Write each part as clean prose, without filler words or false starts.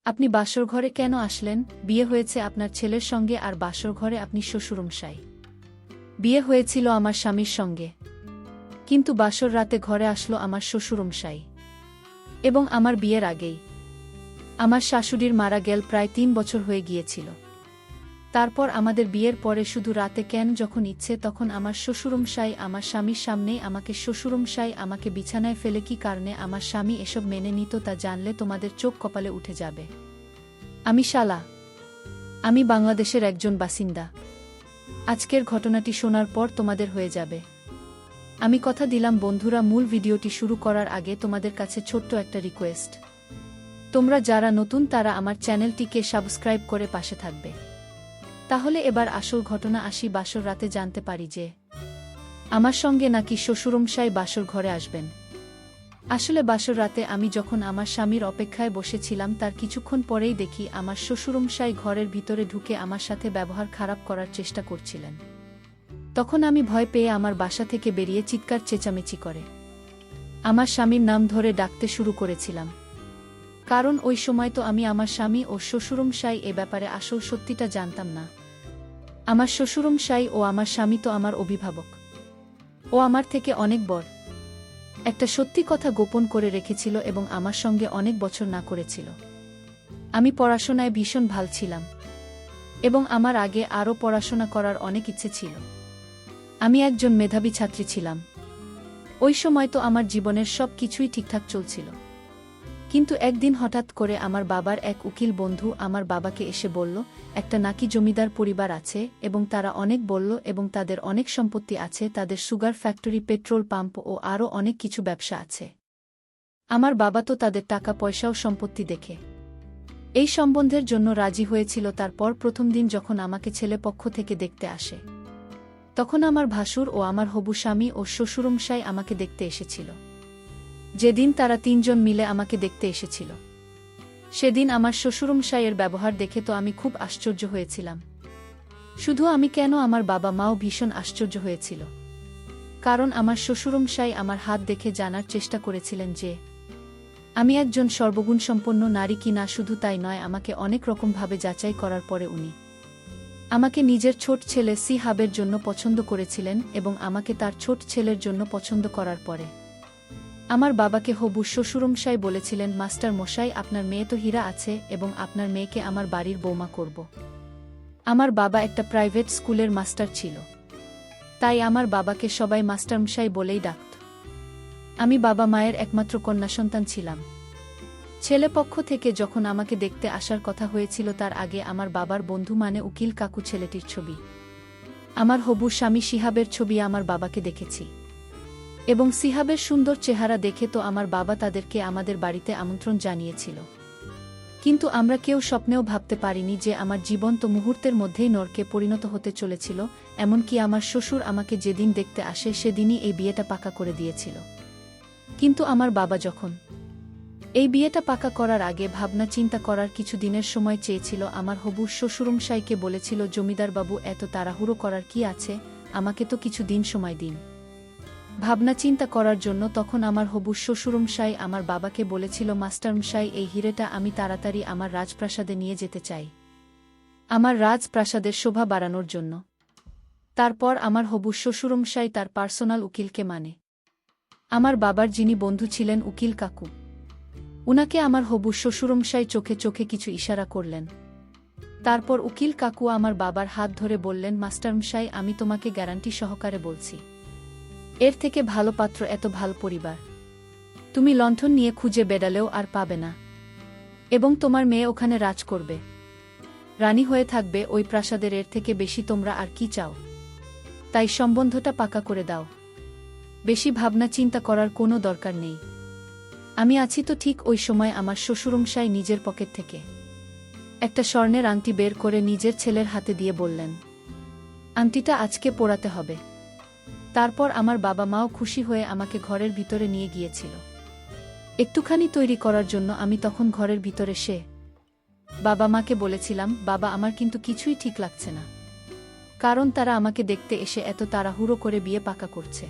আপনি বাসর ঘরে কেন আসলেন? বিয়ে হয়েছে আপনার ছেলের সঙ্গে আর বাসর ঘরে আপনি শ্বশুরমশাই। বিয়ে হয়েছিল আমার স্বামীর সঙ্গে, কিন্তু বাসর রাতে ঘরে আসলো আমার শ্বশুরমশাই। এবং আমার বিয়ের আগেই আমার শাশুড়ির মারা গেল প্রায় ৩ বছর হয়ে গিয়েছিল। তারপর আমাদের বিয়ের পরে শুধু রাতে কেন যখন ইচ্ছে তখন আমার শ্বশুরমশাই আমার স্বামীর সামনেই শ্বশুরমশাই আমাকে বিছানায় ফেলে কি কারণে আমার স্বামী এসব মেনে নিত তা জানলে তোমাদের চোখ কপালে উঠে যাবে। আমি শালা, আমি বাংলাদেশের একজন বাসিন্দা। আজকের ঘটনাটি শোনার পর তোমাদের হয়ে যাবে। আমি কথা দিলাম বন্ধুরা, মূল ভিডিওটি শুরু করার আগে তোমাদের কাছে ছোট্ট একটা রিকোয়েস্ট। তোমরা যারা নতুন তারা আমার চ্যানেলটিকে সাবস্ক্রাইব করে পাশে থাকবে। তাহলে এবার আসল ঘটনা আসি। বাসর রাতে জানতে পারি যে আমার সঙ্গে নাকি শ্বশুরমশাই বাসর ঘরে আসবেন। আসলে বাসর রাতে আমি যখন আমার স্বামীর অপেক্ষায় বসেছিলাম তার কিছুক্ষণ পরেই দেখি আমার শ্বশুরমশাই ঘরের ভিতরে ঢুকে আমার সাথে ব্যবহার খারাপ করার চেষ্টা করছিলেন। তখন আমি ভয় পেয়ে আমার বাসা থেকে বেরিয়ে চিৎকার চেঁচামেচি করে আমার স্বামীর নাম ধরে ডাকতে শুরু করেছিলাম। কারণ ওই সময় তো আমি আমার স্বামী ও শ্বশুরমশাই এ ব্যাপারে আসল সত্যিটা জানতাম না। আমার শ্বশুরমশাই ও আমার স্বামী তো আমার অভিভাবক। ও আমার থেকে অনেক বড়। একটা সত্যি কথা গোপন করে রেখেছিল এবং আমার সঙ্গে অনেক বছর না করেছিল। আমি পড়াশোনায় ভীষণ ভাল ছিলাম এবং আমার আগে আরও পড়াশোনা করার অনেক ইচ্ছে ছিল। আমি একজন মেধাবী ছাত্রী ছিলাম। ওই সময় তো আমার জীবনের সব কিছুই ঠিকঠাক চলছিল। কিন্তু একদিন হঠাৎ করে আমার বাবার এক উকিল বন্ধু আমার বাবাকে এসে বলল, একটা নাকি জমিদার পরিবার আছে এবং তারা অনেক বলল এবং তাদের অনেক সম্পত্তি আছে, তাদের সুগার ফ্যাক্টরি, পেট্রোল পাম্প ও আরও অনেক কিছু ব্যবসা আছে। আমার বাবা তো তাদের টাকা পয়সাও সম্পত্তি দেখে এই সম্বন্ধের জন্য রাজি হয়েছিল। তারপর প্রথম দিন যখন আমাকে ছেলেপক্ষ থেকে দেখতে আসে তখন আমার ভাসুর ও আমার হবু স্বামী ও শ্বশুরমশাই আমাকে দেখতে এসেছিল। যেদিন তারা ৩ জন মিলে আমাকে দেখতে এসেছিল সেদিন আমার শ্বশুরমশাইয়ের ব্যবহার দেখে তো আমি খুব আশ্চর্য হয়েছিলাম। শুধু আমি কেন, আমার বাবা মাও ভীষণ আশ্চর্য হয়েছিল। কারণ আমার শ্বশুরমশাই আমার হাত দেখে জানার চেষ্টা করেছিলেন যে আমি একজন সর্বগুণসম্পন্ন নারী কি না। শুধু তাই নয়, আমাকে অনেক রকমভাবে যাচাই করার পরে উনি আমাকে নিজের ছোট ছেলে সিহাবের জন্য পছন্দ করেছিলেন এবং আমাকে তার ছোট ছেলের জন্য পছন্দ করার পরে আমার বাবাকে হবু শ্বশুরমশাই বলেছিলেন, মাস্টার মশাই, আপনার মেয়ে তো হীরা আছে এবং আপনার মেয়েকে আমার বাড়ির বৌমা করব। আমার বাবা একটা প্রাইভেট স্কুলের মাস্টার ছিল, তাই আমার বাবাকে সবাই মাস্টারমশাই বলেই ডাকত। আমি বাবা মায়ের একমাত্র কন্যা সন্তান ছিলাম। ছেলেপক্ষ থেকে যখন আমাকে দেখতে আসার কথা হয়েছিল তার আগে আমার বাবার বন্ধু মানে উকিল কাকু ছেলেটির ছবি, আমার হবু স্বামী সিহাবের ছবি আমার বাবাকে দেখেছি এবং সিহাবের সুন্দর চেহারা দেখে তো আমার বাবা তাদেরকে আমাদের বাড়িতে আমন্ত্রণ জানিয়েছিল। কিন্তু আমরা কেউ স্বপ্নেও ভাবতে পারিনি যে আমার জীবন তো মুহূর্তের মধ্যেই নরকে পরিণত হতে চলেছিল। এমনকি আমার শ্বশুর আমাকে যেদিন দেখতে আসে সেদিনই এই বিয়েটা পাকা করে দিয়েছিল। কিন্তু আমার বাবা যখন এই বিয়েটা পাকা করার আগে ভাবনা চিন্তা করার কিছু দিনের সময় চেয়েছিল, আমার হবু শ্বশুরমশাইকে বলেছিল, জমিদারবাবু, এত তাড়াহুড়ো করার কি আছে, আমাকে তো কিছু দিন সময় দিন ভাবনা চিন্তা করার জন্য। তখন আমার হবু শ্বশুরমশাই আমার বাবাকে বলেছিল, মাস্টারমশাই, এই হিরেটা আমি তাড়াতাড়ি আমার রাজপ্রাসাদে নিয়ে যেতে চাই, আমার রাজপ্রাসাদের শোভা বাড়ানোর জন্য। তারপর আমার হবু শ্বশুরমশাই তার পার্সোনাল উকিলকে মানে আমার বাবার যিনি বন্ধু ছিলেন উকিল কাকু, উনাকে আমার হবু শ্বশুরমশাই চোখে চোখে কিছু ইশারা করলেন। তারপর উকিল কাকু আমার বাবার হাত ধরে বললেন, মাস্টারমশাই, আমি তোমাকে গ্যারান্টি সহকারে বলছি, এর থেকে ভালো পাত্র, এত ভালো পরিবার তুমি লণ্ঠন নিয়ে খুঁজে বেড়ালেও আর পাবে না এবং তোমার মেয়ে ওখানে রাজ করবে, রানী হয়ে থাকবে ওই প্রাসাদের। এর থেকে বেশি তোমরা আর কি চাও? তাই সম্বন্ধটা পাকা করে দাও, বেশি ভাবনা চিন্তা করার কোনো দরকার নেই। আমি আছি তো। ঠিক ওই সময় আমার শ্বশুরমশাই নিজের পকেট থেকে একটা স্বর্ণের আংটি বের করে নিজের ছেলের হাতে দিয়ে বললেন, আংটিটা আজকে পরাতে হবে। তারপর আমার বাবা মাও খুশি হয়ে আমাকে ঘরের ভিতরে নিয়ে গিয়েছিল একটুখানি তৈরি করার জন্য। আমি তখন ঘরের ভিতরে বাবা মাকে বলেছিলাম, বাবা, আমার কিন্তু কিছুই ঠিক লাগছে না, কারণ তারা আমাকে দেখতে এসে এত তাড়াহুড়ো করে বিয়ে পাকা করছে,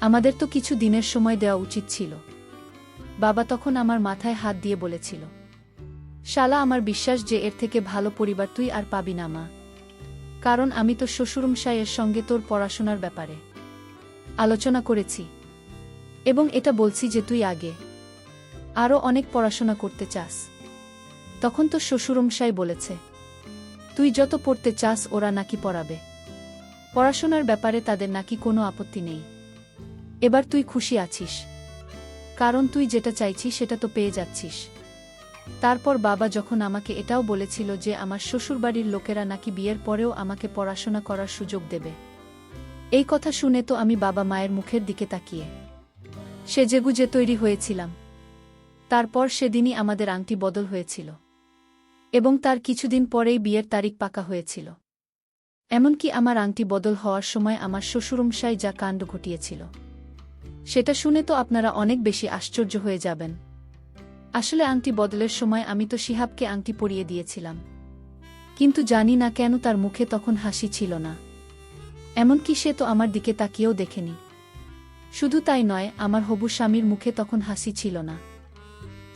আমাদের তো কিছু দিনের সময় দেওয়া উচিত ছিল। বাবা তখন আমার মাথায় হাত দিয়ে বলেছিল, শালা, আমার বিশ্বাস যে এর থেকে ভালো পরিবার তুই আর পাবি না মা। কারণ আমি তো শ্বশুরমশাইয়ের সঙ্গে তোর পড়াশোনার ব্যাপারে আলোচনা করেছি, এবং এটা বলছি যে তুই আগে আরও অনেক পড়াশোনা করতে চাস। তখন তো শ্বশুরমশাই বলেছে তুই যত পড়তে চাস ওরা নাকি পড়াবে, পড়াশোনার ব্যাপারে তাদের নাকি কোনো আপত্তি নেই। এবার তুই খুশি আছিস, কারণ তুই যেটা চাইছিস সেটা তো পেয়ে যাচ্ছিস। তারপর বাবা যখন আমাকে এটাও বলেছিল যে আমার শ্বশুরবাড়ির লোকেরা নাকি বিয়ের পরেও আমাকে পড়াশোনা করার সুযোগ দেবে, এই কথা শুনে তো আমি বাবা মায়ের মুখের দিকে তাকিয়ে সেজেগুজে তৈরি হয়েছিলাম। তারপর সেদিনই আমাদের আংটি বদল হয়েছিল, এবং তার কিছুদিন পরেই বিয়ের তারিখ পাকা হয়েছিল। এমনকি আমার আংটি বদল হওয়ার সময় আমার শ্বশুরমশাই যা কাণ্ড ঘটিয়েছিল সেটা শুনে তো আপনারা অনেক বেশি আশ্চর্য হয়ে যাবেন। আসলে আংটি বদলের সময় আমি তো শিহাবকে আংটি পরিয়ে দিয়েছিলাম, কিন্তু জানি না কেন তার মুখে তখন হাসি ছিল না। এমনকি সে তো আমার দিকে তাকিয়েও দেখেনি। শুধু তাই নয়, আমার হবু স্বামীর মুখে তখন হাসি ছিল না।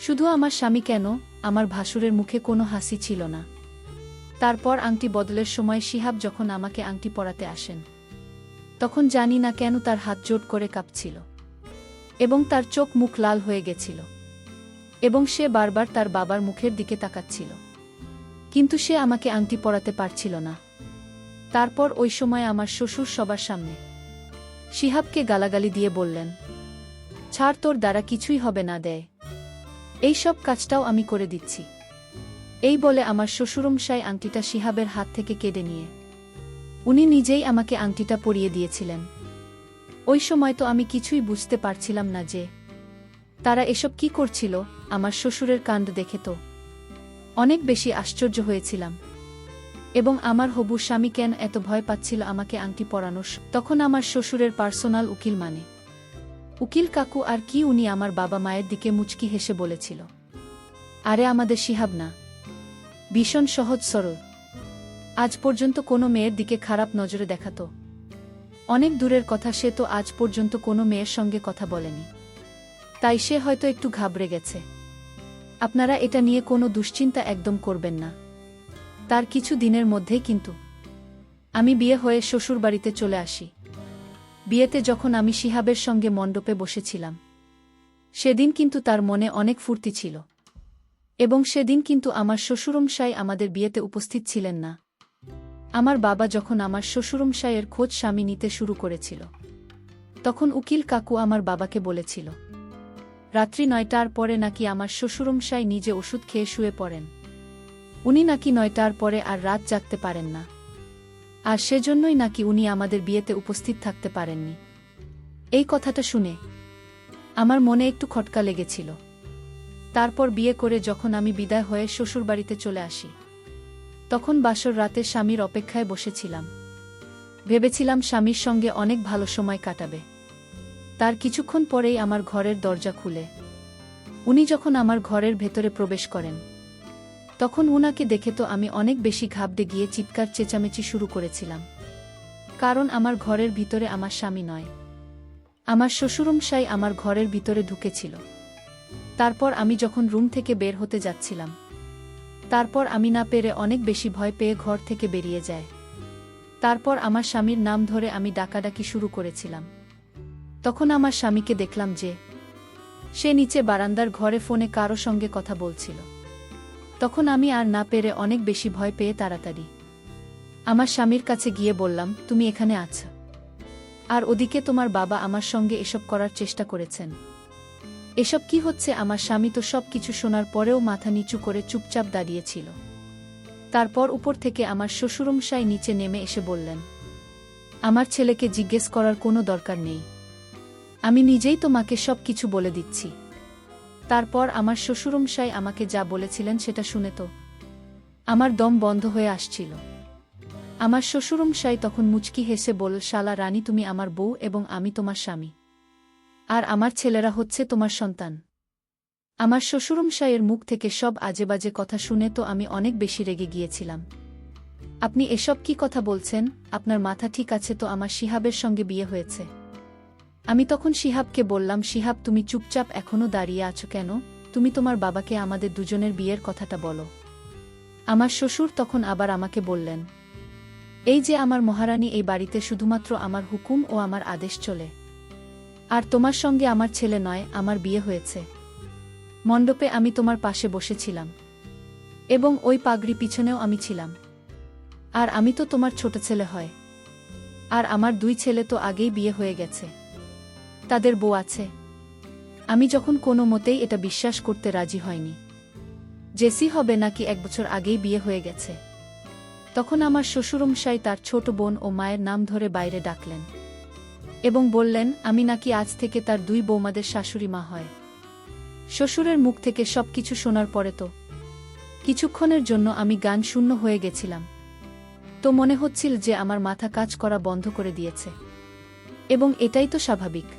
শুধু আমার স্বামী কেন, আমার ভাসুরের মুখে কোনো হাসি ছিল না। তারপর আংটি বদলের সময় শিহাব যখন আমাকে আংটি পরাতে আসেন, তখন জানি না কেন তার হাত জোট করে কাঁপছিল, এবং তার চোখ মুখ লাল হয়ে গেছিল, এবং সে বারবার তার বাবার মুখের দিকে তাকাচ্ছিল, কিন্তু সে আমাকে আংটি পরাতে পারছিল না। তারপর ওই সময় আমার শ্বশুর সবার সামনে শিহাবকে গালাগালি দিয়ে বললেন, ছাড়, তোর দ্বারা কিছুই হবে না, দেয় এই সব কাজটাও আমি করে দিচ্ছি। এই বলে আমার শ্বশুরমশাই আংটিটা শিহাবের হাত থেকে কেড়ে নিয়ে উনি নিজেই আমাকে আংটিটা পরিয়ে দিয়েছিলেন। ওই সময় তো আমি কিছুই বুঝতে পারছিলাম না যে তারা এসব কি করছিল। আমার শ্বশুরের কাণ্ড দেখে তো অনেক বেশি আশ্চর্য হয়েছিলাম, এবং আমার হবু স্বামী কেন এত ভয় পাচ্ছিল আমাকে আংটি পরানোর। তখন আমার শ্বশুরের পার্সোনাল উকিল মানে উকিল কাকু আর কি, উনি আমার বাবা মায়ের দিকে মুচকি হেসে বলেছিল, আরে আমাদের শিহাব না, ভীষণ সহজ সরল, আজ পর্যন্ত কোনো মেয়ের দিকে খারাপ নজরে দেখাতো। অনেক দূরের কথা, সে তো আজ পর্যন্ত কোনো মেয়ের সঙ্গে কথা বলেনি, তাই সে হয়তো একটু ঘাবড়ে গেছে। আপনারা এটা নিয়ে কোনো দুশ্চিন্তা একদম করবেন না। তার কিছু দিনের মধ্যেই কিন্তু আমি বিয়ে হয়ে শ্বশুরবাড়িতে চলে আসি। বিয়েতে যখন আমি শিহাবের সঙ্গে মণ্ডপে বসেছিলাম, সেদিন কিন্তু তার মনে অনেক ফুর্তি ছিল, এবং সেদিন কিন্তু আমার শ্বশুরমশাই আমাদের বিয়েতে উপস্থিত ছিলেন না। আমার বাবা যখন আমার শ্বশুরমশাইয়ের খোঁজ স্বামী নিতে শুরু করেছিল, তখন উকিল কাকু আমার বাবাকে বলেছিল রাত্রি 9টার পরে নাকি আমার শ্বশুরমশাই নিজে ওষুধ খেয়ে শুয়ে পড়েন। উনি নাকি 9টার পরে আর রাত জাগতে পারেন না, আর সেজন্যই নাকি উনি আমাদের বিয়েতে উপস্থিত থাকতে পারেননি। এই কথাটা শুনে আমার মনে একটু খটকা লেগেছিল। তারপর বিয়ে করে যখন আমি বিদায় হয়ে শ্বশুরবাড়িতে চলে আসি, তখন বাসর রাতে স্বামীর অপেক্ষায় বসেছিলাম। ভেবেছিলাম স্বামীর সঙ্গে অনেক ভালো সময় কাটাবে। তার কিছুক্ষণ পরেই আমার ঘরের দরজা খুলে উনি যখন আমার ঘরের ভেতরে প্রবেশ করেন, তখন উনাকে দেখে তো আমি অনেক বেশি ঘাবড়ে গিয়ে চিৎকার চেঁচামেচি শুরু করেছিলাম। কারণ আমার ঘরের ভিতরে আমার স্বামী নয়, আমার শ্বশুরমশাই আমার ঘরের ভিতরে ঢুকেছিল। তারপর আমি যখন রুম থেকে বের হতে যাচ্ছিলাম, তারপর আমি না পেরে অনেক বেশি ভয় পেয়ে ঘর থেকে বেরিয়ে যায়। তারপর আমার স্বামীর নাম ধরে আমি ডাকাডাকি শুরু করেছিলাম। তখন আমার স্বামীকে দেখলাম যে সে নিচে বারান্দার ঘরে ফোনে কারো সঙ্গে কথা বলছিল। তখন আমি আর না পেরে অনেক বেশি ভয় পেয়ে তাড়াতাড়ি আমার স্বামীর কাছে গিয়ে বললাম, তুমি এখানে আছো, আর ওদিকে তোমার বাবা আমার সঙ্গে এসব করার চেষ্টা করেছেন। এসব কি হচ্ছে? আমার স্বামী তো সব কিছু শোনার পরেও মাথা নিচু করে চুপচাপ দাঁড়িয়েছিল। তারপর উপর থেকে আমার শ্বশুরমশাই নিচে নেমে এসে বললেন, আমার ছেলেকে জিজ্ঞেস করার কোনো দরকার নেই, আমি নিজেই তোমাকে সব কিছু বলে দিচ্ছি। তারপর আমার শ্বশুরমশাই আমাকে যা বলেছিলেন সেটা শুনে তো আমার দম বন্ধ হয়ে আসছিল। আমার শ্বশুরমশাই তখন মুচকি হেসে বলল, শালা রানী, তুমি আমার বউ এবং আমি তোমার স্বামী, আর আমার ছেলেরা হচ্ছে তোমার সন্তান। আমার শ্বশুরমশাইয়ের মুখ থেকে সব আজেবাজে কথা শুনে তো আমি অনেক বেশি রেগে গিয়েছিলাম। আপনি এসব কি কথা বলছেন? আপনার মাথা ঠিক আছে তো? আমার শিহাবের সঙ্গে বিয়ে হয়েছে। আমি তখন শিহাবকে বললাম, শিহাব, তুমি চুপচাপ এখনো দাঁড়িয়ে আছো কেন? তুমি তোমার বাবাকে আমাদের দুজনের বিয়ের কথাটা বলো। আমার শ্বশুর তখন আবার আমাকে বললেন, এই যে আমার মহারানী, এই বাড়িতে শুধুমাত্র আমার হুকুম ও আমার আদেশ চলে। আর তোমার সঙ্গে আমার ছেলে নয়, আমার বিয়ে হয়েছে। মণ্ডপে আমি তোমার পাশে বসেছিলাম, এবং ওই পাগড়ি পিছনেও আমি ছিলাম। আর আমি তো তোমার ছোট ছেলে হয়। আর আমার 2 ছেলে তো আগেই বিয়ে হয়ে গেছে, তাদের বউ আছে। আমি যখন কোনো মতেই এটা বিশ্বাস করতে রাজি হয়নি, জেসি হবে নাকি 1 বছর আগেই বিয়ে হয়ে গেছে, তখন আমার শ্বশুরমশাই তার ছোট বোন ও মায়ের নাম ধরে বাইরে ডাকলেন এবং বললেন আমি নাকি আজ থেকে তার 2 বৌমাদের শাশুড়ি মা হয়। শ্বশুরের মুখ থেকে সবকিছু শোনার পরে তো কিছুক্ষণের জন্য আমি গান শূন্য হয়ে গেছিলাম। তো মনে হচ্ছিল যে আমার মাথা কাজ করা বন্ধ করে দিয়েছে, এবং এটাই তো স্বাভাবিক।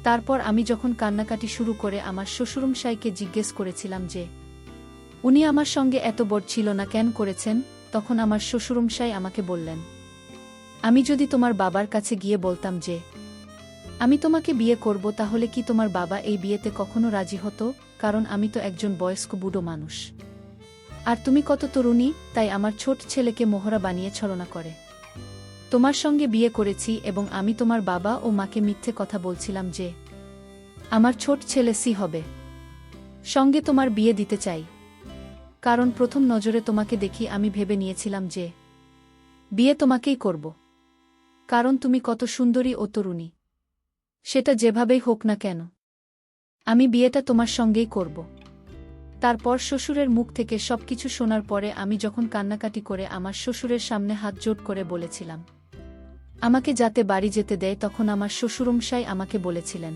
তারপর আমি যখন কান্নাকাটি শুরু করে আমার শ্বশুরমশাইকে জিজ্ঞেস করেছিলাম যে উনি আমার সঙ্গে এত বড় ছিল না কেন করেছেন, তখন আমার শ্বশুরমশাই আমাকে বললেন, আমি যদি তোমার বাবার কাছে গিয়ে বলতাম যে আমি তোমাকে বিয়ে করব, তাহলে কি তোমার বাবা এই বিয়েতে কখনো রাজি হতো? কারণ আমি তো একজন বয়স্ক বুড়ো মানুষ, আর তুমি কত তরুণী, তাই আমার ছোট ছেলেকে মোহরা বানিয়ে ছলনা করে তোমার সঙ্গে বিয়ে করেছি, এবং আমি তোমার বাবা ও মাকে মিথ্যে কথা বলছিলাম যে আমার ছোট ছেলে সি হবে, সঙ্গে তোমার বিয়ে দিতে চাই। কারণ প্রথম নজরে তোমাকে দেখি আমি ভেবে নিয়েছিলাম যে বিয়ে তোমাকেই করব, কারণ তুমি কত সুন্দরী ও তরুণী। সেটা যেভাবেই হোক না কেন, আমি বিয়েটা তোমার সঙ্গেই করব। তারপর শ্বশুরের মুখ থেকে সবকিছু শোনার পরে আমি যখন কান্নাকাটি করে আমার শ্বশুরের সামনে হাত জোড় করে বলেছিলাম আমাকে যাতে বাড়ি যেতে দেয়, তখন আমার শ্বশুরমশাই আমাকে বলেছিলেন,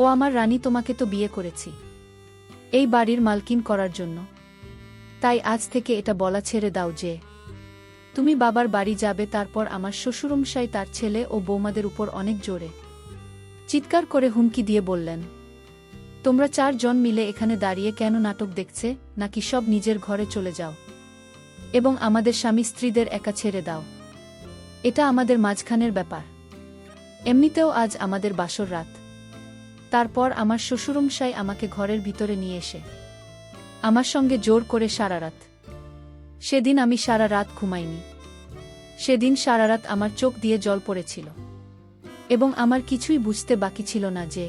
ও আমার রানী, তোমাকে তো বিয়ে করেছি এই বাড়ির মালকিন করার জন্য, তাই আজ থেকে এটা বলা ছেড়ে দাও যে তুমি বাবার বাড়ি যাবে। তারপর আমার শ্বশুরমশাই তার ছেলে ও বৌমাদের উপর অনেক জোরে চিৎকার করে হুমকি দিয়ে বললেন, তোমরা 4 জন মিলে এখানে দাঁড়িয়ে কেন নাটক দেখছে, নাকি সব নিজের ঘরে চলে যাও এবং আমাদের স্বামী স্ত্রীদের একা ছেড়ে দাও। এটা আমাদের মাঝখানের ব্যাপার, এমনিতেও আজ আমাদের বাসর রাত। তারপর আমার শ্বশুরমশাই আমাকে ঘরের ভিতরে নিয়ে এসে আমার সঙ্গে জোর করে সারা রাত। সেদিন আমি সারা রাত ঘুমাইনি। সেদিন সারা রাত আমার চোখ দিয়ে জল পড়েছিল, এবং আমার কিছুই বুঝতে বাকি ছিল না যে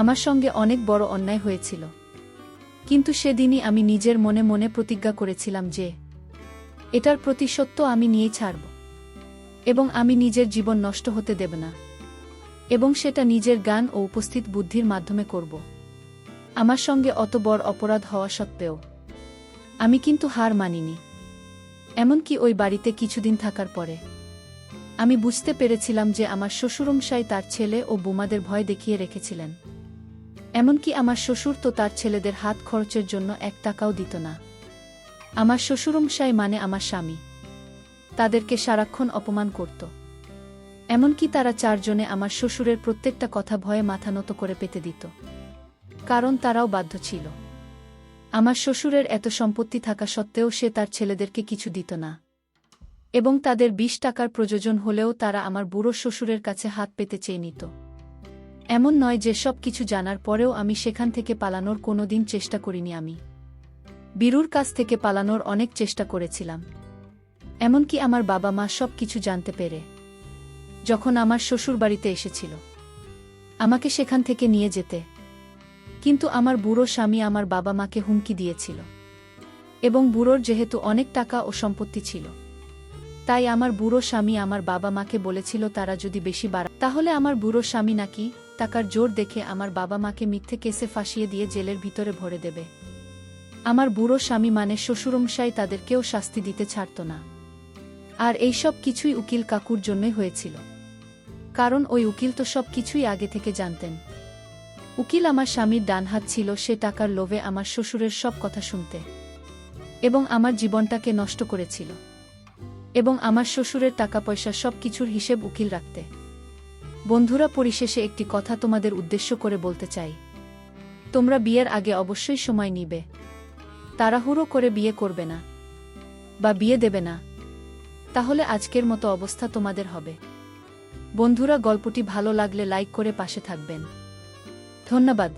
আমার সঙ্গে অনেক বড় অন্যায় হয়েছিল। কিন্তু সেদিনই আমি নিজের মনে মনে প্রতিজ্ঞা করেছিলাম যে এটার প্রতিশোধ তো আমি নিয়েই ছাড়ব, এবং আমি নিজের জীবন নষ্ট হতে দেব না, এবং সেটা নিজের জ্ঞান ও উপস্থিত বুদ্ধির মাধ্যমে করব। আমার সঙ্গে অত বড় অপরাধ হওয়া সত্ত্বেও আমি কিন্তু হার মানিনি। এমনকি ওই বাড়িতে কিছুদিন থাকার পরে আমি বুঝতে পেরেছিলাম যে আমার শ্বশুরমশাই তার ছেলে ও বৌমাদের ভয় দেখিয়ে রেখেছিলেন। এমনকি আমার শ্বশুর তো তার ছেলেদের হাত খরচের জন্য 1 টাকাও দিত না। আমার শ্বশুরমশাই মানে আমার স্বামী তাদেরকে সারাক্ষণ অপমান করত। এমনকি তারা 4 জনে আমার শ্বশুরের প্রত্যেকটা কথা ভয়ে মাথা নত করে পেতে দিত, কারণ তারাও বাধ্য ছিল। আমার শ্বশুরের এত সম্পত্তি থাকা সত্ত্বেও সে তার ছেলেদেরকে কিছু দিত না, এবং তাদের 20 টাকার প্রয়োজন হলেও তারা আমার বুড়ো শ্বশুরের কাছে হাত পেতে চেয়ে নিত। এমন নয় যে সব কিছু জানার পরেও আমি সেখান থেকে পালানোর কোনোদিন চেষ্টা করিনি। আমি বীরুর কাছ থেকে পালানোর অনেক চেষ্টা করেছিলাম। এমনকি আমার বাবা মা সব কিছু জানতে পেরে যখন আমার শ্বশুর বাড়িতে এসেছিল আমাকে সেখান থেকে নিয়ে যেতে, কিন্তু আমার বুড়ো স্বামী আমার বাবা মাকে হুমকি দিয়েছিল, এবং বুড়োর যেহেতু অনেক টাকা ও সম্পত্তি ছিল, তাই আমার বুড়ো স্বামী আমার বাবা মাকে বলেছিল তারা যদি বেশি বাড়ায় তাহলে আমার বুড়ো স্বামী নাকি টাকার জোর দেখে আমার বাবা মাকে মিথ্যে কেসে ফাঁসিয়ে দিয়ে জেলের ভিতরে ভরে দেবে। আমার বুড়ো স্বামী মানে শ্বশুরমশাই তাদেরকেও শাস্তি দিতে ছাড়ত না। আর এই সব কিছুই উকিল কাকুর জন্যই হয়েছিল, কারণ ওই উকিল তো সব কিছুই আগে থেকে জানতেন। উকিল আমার স্বামীর ডান হাত ছিল, সে টাকার লোভে আমার শ্বশুরের সব কথা শুনতে এবং আমার জীবনটাকে নষ্ট করেছিল, এবং আমার শ্বশুরের টাকা পয়সা সব কিছুর হিসেব উকিল রাখতে। বন্ধুরা, পরিশেষে একটি কথা তোমাদের উদ্দেশ্য করে বলতে চাই, তোমরা বিয়ের আগে অবশ্যই সময় নিবে। তাড়াহুড়ো করে বিয়ে করবে না বা বিয়ে দেবে না, তাহলে আজকের মতো অবস্থা তোমাদের হবে। বন্ধুরা, গল্পটি ভালো লাগলে লাইক করে পাশে থাকবেন। ধন্যবাদ।